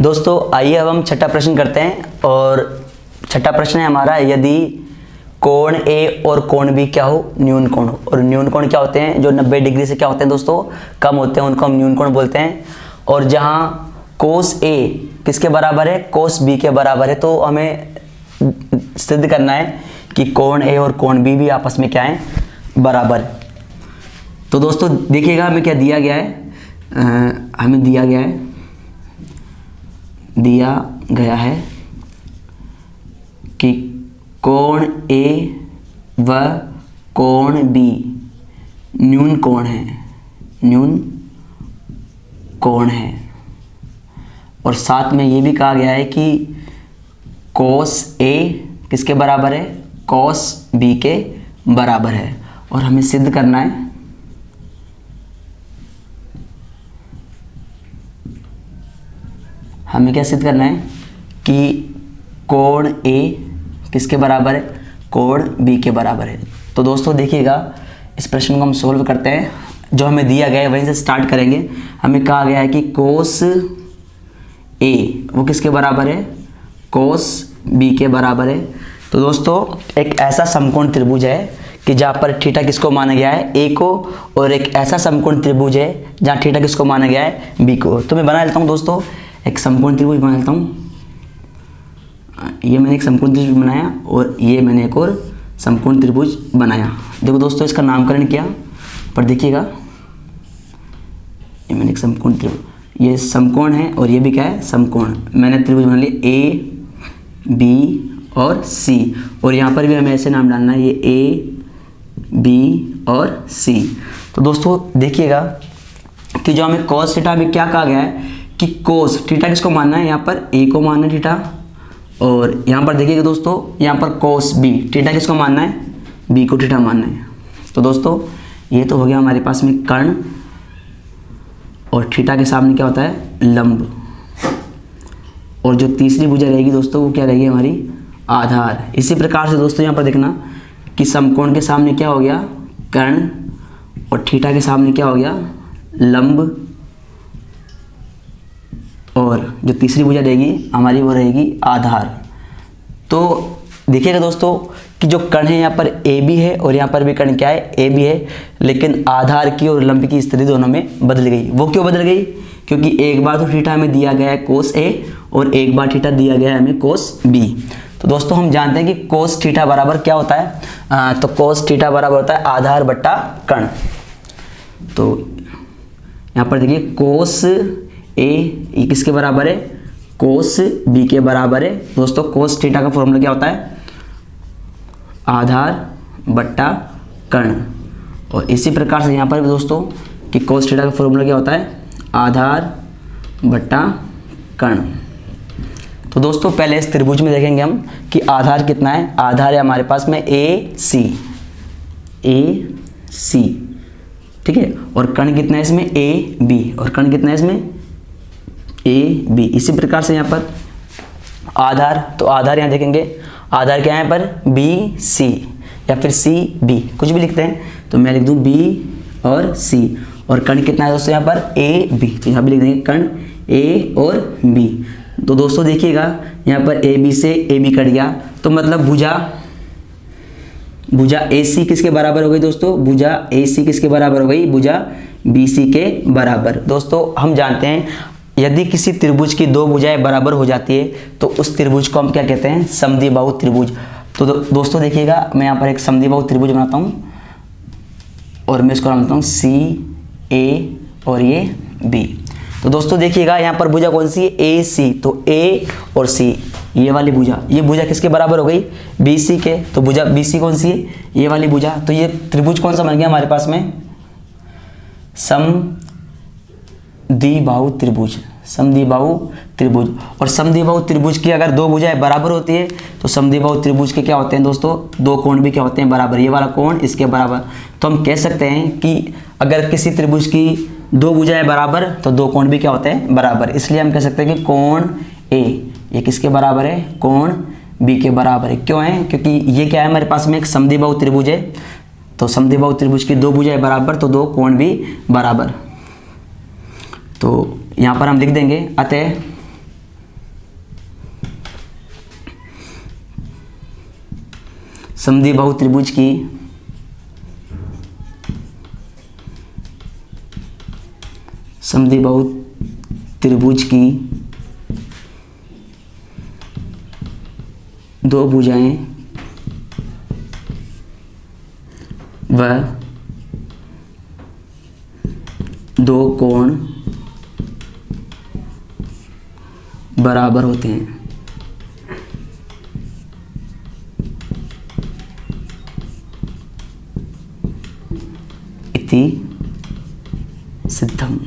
दोस्तों आइए अब हम छठा प्रश्न करते हैं। और छठा प्रश्न है हमारा, यदि कोण ए और कोण बी क्या हो, न्यून कोण हो। और न्यून कोण क्या होते हैं, जो 90 डिग्री से क्या होते हैं दोस्तों, कम होते हैं, उनको हम न्यून कोण बोलते हैं। और जहाँ कोस ए किसके बराबर है, कोस बी के बराबर है, तो हमें सिद्ध करना है कि कोण ए और कोण बी भी आपस में क्या है, बराबर। तो दोस्तों देखिएगा हमें क्या दिया गया है, हमें दिया गया है कि कोण ए व कोण बी न्यून कोण है। और साथ में ये भी कहा गया है कि कोस ए किसके बराबर है, कोस बी के बराबर है। और हमें सिद्ध करना है कि कोण ए किसके बराबर है, कोण बी के बराबर है। तो दोस्तों देखिएगा इस प्रश्न को हम सोल्व करते हैं। जो हमें दिया गया है वहीं से स्टार्ट करेंगे। हमें कहा गया है कि कोस ए वो किसके बराबर है, कोस बी के बराबर है। तो दोस्तों एक ऐसा समकोण त्रिभुज है कि जहाँ पर थीटा किसको माना गया है, ए को, और एक ऐसा समकोण त्रिभुज है जहाँ थीटा किसको माना गया है, बी को। तो मैं बना लेता हूँ दोस्तों, एक समकोण त्रिभुज बना लेता हूँ। ये मैंने एक समकोण त्रिभुज बनाया और ये मैंने एक और समकोण त्रिभुज बनाया। देखो दोस्तों इसका नामकरण किया, पर देखिएगा ये मैंने एक समकोण त्रिभुज, ये समकोण है और ये भी क्या है, समकोण। मैंने त्रिभुज बना लिया ए बी और सी, और यहाँ पर भी हमें ऐसे नाम डालना है, ये ए बी और सी। तो दोस्तों देखिएगा कि जो हमें cos थीटा में क्या कहा गया है कि cos थीटा किसको मानना है, यहाँ पर ए को मानना है थीटा। और यहाँ पर देखिएगा दोस्तों, यहाँ पर cos b थीटा किसको मानना है, b को थीटा मानना है। तो दोस्तों ये तो हो गया हमारे पास में कर्ण, और थीटा के सामने क्या होता है, लंब। और जो तीसरी भुजा रहेगी दोस्तों वो क्या रहेगी, हमारी आधार। इसी प्रकार से दोस्तों यहाँ पर देखना कि समकोण के सामने क्या हो गया, कर्ण, और थीटा के सामने क्या हो गया, लंब। और जो तीसरी भुजा रहेगी हमारी वो रहेगी आधार। तो देखिएगा दोस्तों कि जो कर्ण है यहाँ पर ए बी है और यहाँ पर भी कर्ण क्या है, ए बी है, लेकिन आधार की और लंब की स्थिति दोनों में बदल गई। वो क्यों बदल गई, क्योंकि एक बार तो थीटा हमें दिया गया है कोस ए और एक बार थीटा दिया गया है हमें कोस बी। तो दोस्तों हम जानते हैं कि कोस थीटा बराबर क्या होता है, तो कोस थीटा बराबर होता है आधार बट्टा कर्ण। तो यहाँ पर देखिए कोस ए किसके बराबर है, कोस बी के बराबर है। दोस्तों कोस थीटा का फॉर्मूला क्या होता है, आधार बट्टा कर्ण। और इसी प्रकार से यहाँ पर भी दोस्तों कि कोस थीटा का फॉर्मूला क्या होता है, आधार बट्टा कर्ण। तो दोस्तों पहले इस त्रिभुज में देखेंगे हम कि आधार कितना है। आधार है हमारे पास में ए सी, ठीक है। और कर्ण कितना है इसमें, ए बी, और कर्ण कितना है इसमें, ए बी। इसी प्रकार से यहाँ पर आधार, तो आधार यहाँ देखेंगे, आधार क्या है यहाँ पर, बी सी या फिर सी बी, कुछ भी लिखते हैं। तो मैं लिख दूँ बी और सी। और कर्ण कितना है दोस्तों यहाँ पर, ए बी, तो यहाँ भी लिख देंगे कर्ण ए और बी। तो दोस्तों देखिएगा यहाँ पर ए बी से ए बी कट गया, तो मतलब भुजा ए सी किसके बराबर हो गई दोस्तों, भुजा ए सी किसके बराबर हो गई, भुजा बी सी के बराबर। दोस्तों हम जानते हैं यदि किसी त्रिभुज की दो भुजाएं बराबर हो जाती है तो उस त्रिभुज को हम क्या कहते हैं, समद्विबाहु त्रिभुज। तो दोस्तों देखिएगा मैं यहाँ पर एक समद्विबाहु त्रिभुज बनाता हूँ और मैं इसको नाम देता हूँ सी ए और ये बी। तो दोस्तों देखिएगा यहाँ पर भुजा कौन सी है, ए सी। तो ए और सी ये वाली भुजा, ये भुजा किसके बराबर हो गई, बी सी के। तो भुजा बी सी कौन सी है, ये वाली भुजा। तो ये त्रिभुज कौन सा बन गया हमारे पास में, समद्विबाहु त्रिभुज। और समद्विबाहु त्रिभुज की अगर दो भुजाएं बराबर होती है तो समद्विबाहु त्रिभुज के क्या होते हैं दोस्तों, दो कोण भी क्या होते हैं, बराबर। ये वाला कोण इसके बराबर। तो हम कह सकते हैं कि अगर किसी त्रिभुज की दो भुजाएं बराबर तो दो कोण भी क्या होते हैं, बराबर। इसलिए हम कह सकते हैं कि कोण ए ये किसके बराबर है, कोण बी के बराबर है। क्यों है, क्योंकि ये क्या है हमारे पास में एक समद्विबाहु त्रिभुज है। तो समद्विबाहु त्रिभुज की दो भुजाएं बराबर तो दो कोण भी बराबर। तो यहाँ पर हम लिख देंगे अतः समद्विबाहु त्रिभुज की समद्विबाहु त्रिभुज की दो भुजाएं व दो कोण बराबर होते हैं। इति सिद्धम।